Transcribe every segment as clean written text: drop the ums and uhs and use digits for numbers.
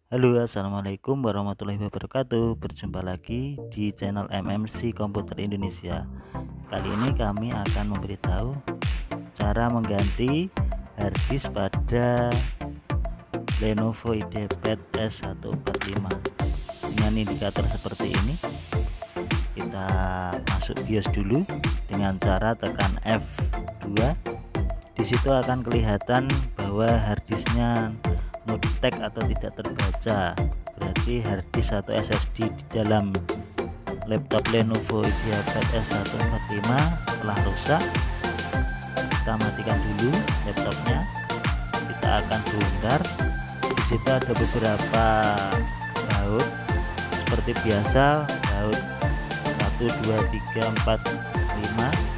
Halo, assalamualaikum warahmatullahi wabarakatuh. Berjumpa lagi di channel MMC Komputer Indonesia. Kali ini kami akan memberitahu cara mengganti harddisk pada Lenovo IdeaPad S145 dengan indikator seperti ini. Kita masuk BIOS dulu dengan cara tekan F2. Di situ akan kelihatan bahwa harddisknya no detect atau tidak terbaca, berarti harddisk atau SSD di dalam laptop Lenovo IdeaPad S145 telah rusak. Kita matikan dulu laptopnya, kita akan bongkar. Di situ ada beberapa baut seperti biasa, baut 1 2 3 4 5.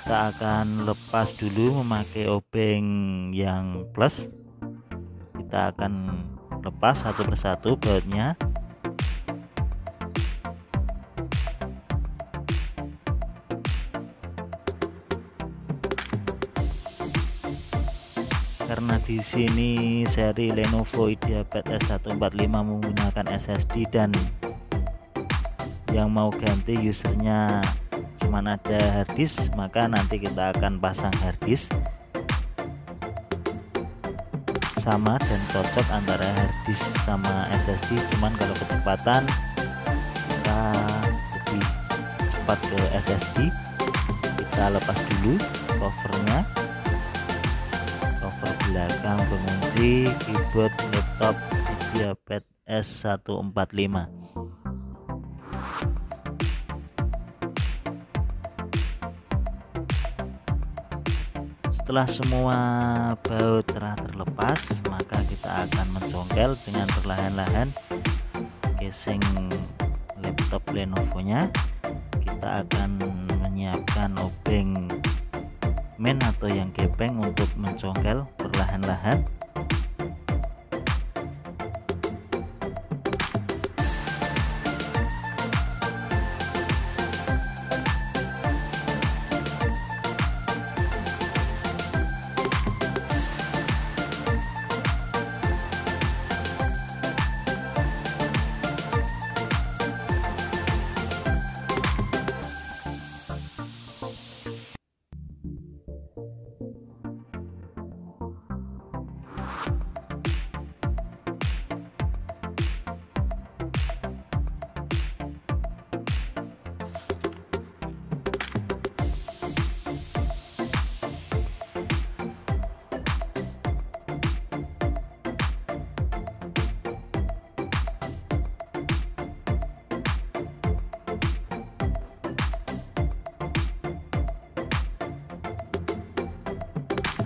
Kita akan lepas dulu memakai obeng yang plus. Kita akan lepas satu persatu bautnya. Karena di sini seri Lenovo IdeaPad S145 menggunakan SSD dan yang mau ganti usernya cuman ada harddisk, maka nanti kita akan pasang harddisk sama dan cocok antara harddisk sama SSD. Cuman kalau kecepatan kita lebih cepat ke SSD. Kita lepas dulu covernya, cover belakang pengunci keyboard laptop IdeaPad S145. Setelah semua baut telah terlepas, maka kita akan mencongkel dengan perlahan-lahan casing laptop Lenovo-nya. Kita akan menyiapkan obeng main atau yang gepeng untuk mencongkel perlahan-lahan.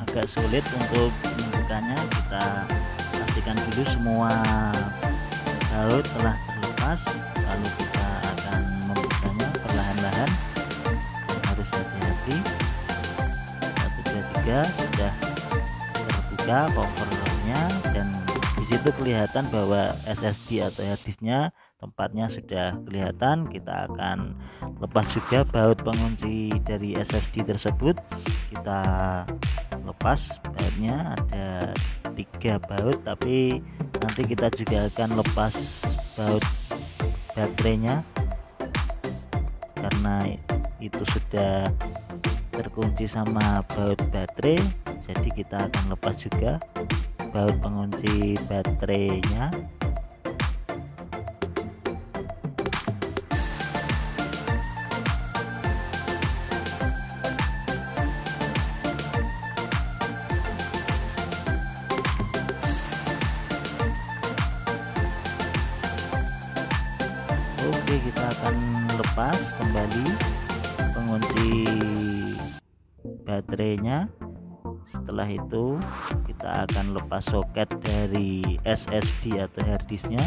Agak sulit untuk membukanya, kita pastikan dulu semua baut telah terlepas, lalu kita akan membukanya perlahan-lahan. Harus hati-hati. 1 2 3 sudah terbuka covernya, dan disitu kelihatan bahwa SSD atau harddisknya tempatnya sudah kelihatan. Kita akan lepas juga baut pengunci dari SSD tersebut. Kita lepas bautnya, ada 3 baut, tapi nanti kita juga akan lepas baut baterainya karena itu sudah terkunci sama baut baterai. Jadi kita akan lepas juga baut pengunci baterainya. Oke, kita akan lepas kembali pengunci baterainya. Setelah itu kita akan lepas soket dari SSD atau harddisknya.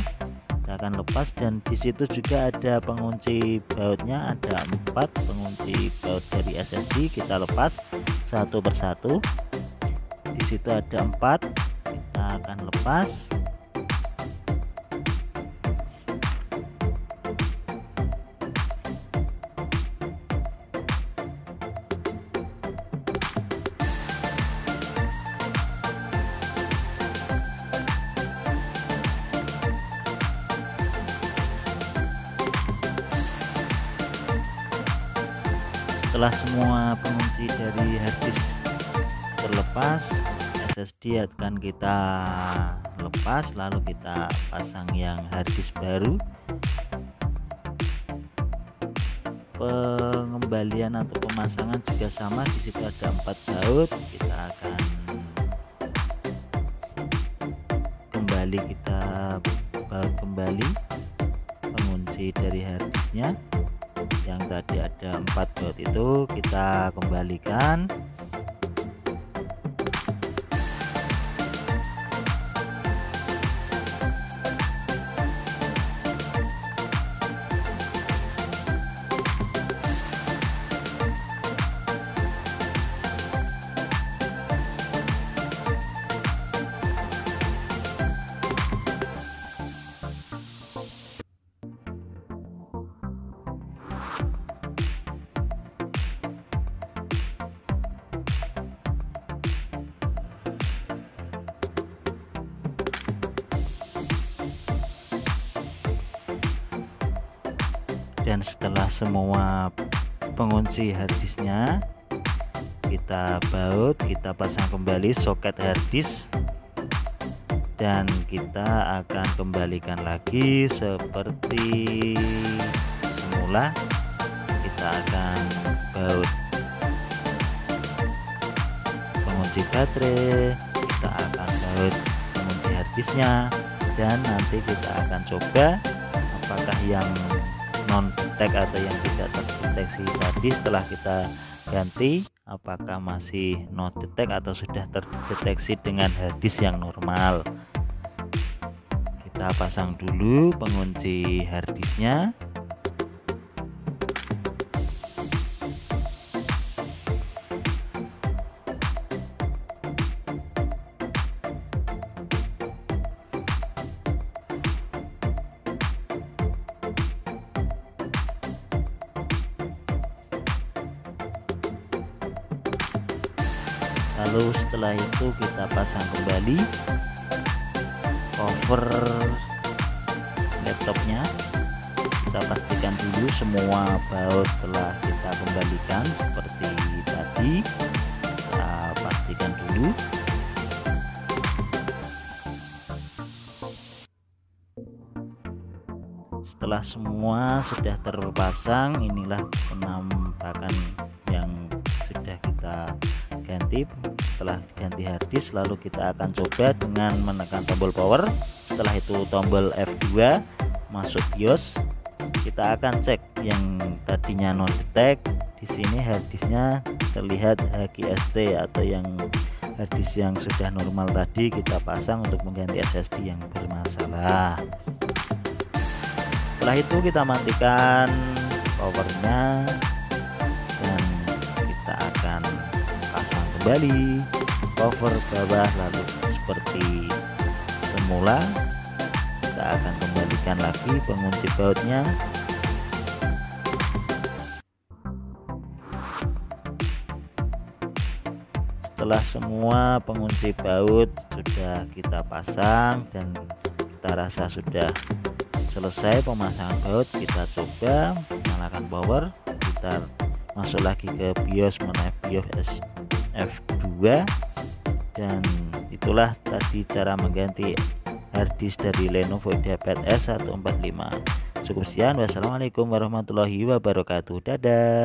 Kita akan lepas, dan disitu juga ada pengunci bautnya, ada 4 pengunci baut dari SSD. Kita lepas satu persatu. Di situ ada 4, kita akan lepas. Setelah semua pengunci dari harddisk terlepas, SSD akan kita lepas, lalu kita pasang yang harddisk baru. Pengembalian atau pemasangan juga sama, di situ ada 4 baut. Kita akan baut kembali pengunci dari harddisknya. Yang tadi ada 4 baut itu kita kembalikan. Dan setelah semua pengunci harddisknya kita baut, kita pasang kembali soket harddisk, dan kita akan kembalikan lagi seperti semula. Kita akan baut pengunci baterai, kita akan baut pengunci harddisknya, dan nanti kita akan coba apakah yang non detect atau yang tidak terdeteksi tadi setelah kita ganti, apakah masih non detect atau sudah terdeteksi dengan harddisk yang normal. Kita pasang dulu pengunci harddisknya. Lalu setelah itu kita pasang kembali cover laptopnya. Kita pastikan dulu semua baut telah kita kembalikan seperti tadi. Kita pastikan dulu. Setelah semua sudah terpasang, inilah penampakan yang sudah kita ganti. Setelah ganti harddisk, lalu kita akan coba dengan menekan tombol power. Setelah itu tombol F2 masuk BIOS. Kita akan cek yang tadinya non detect. Di sini harddisknya terlihat HGST atau yang harddisk yang sudah normal tadi kita pasang untuk mengganti SSD yang bermasalah. Setelah itu kita matikan powernya dan kita akan pasang kembali cover bawah, lalu seperti semula kita akan kembalikan lagi pengunci bautnya. Setelah semua pengunci baut sudah kita pasang dan kita rasa sudah selesai pemasangan baut, kita coba nyalakan power, kita masuk lagi ke BIOS, menaik BIOS F2, dan itulah tadi cara mengganti harddisk dari Lenovo IdeaPad S145. Cukup sekian, wassalamualaikum warahmatullahi wabarakatuh. Dadah.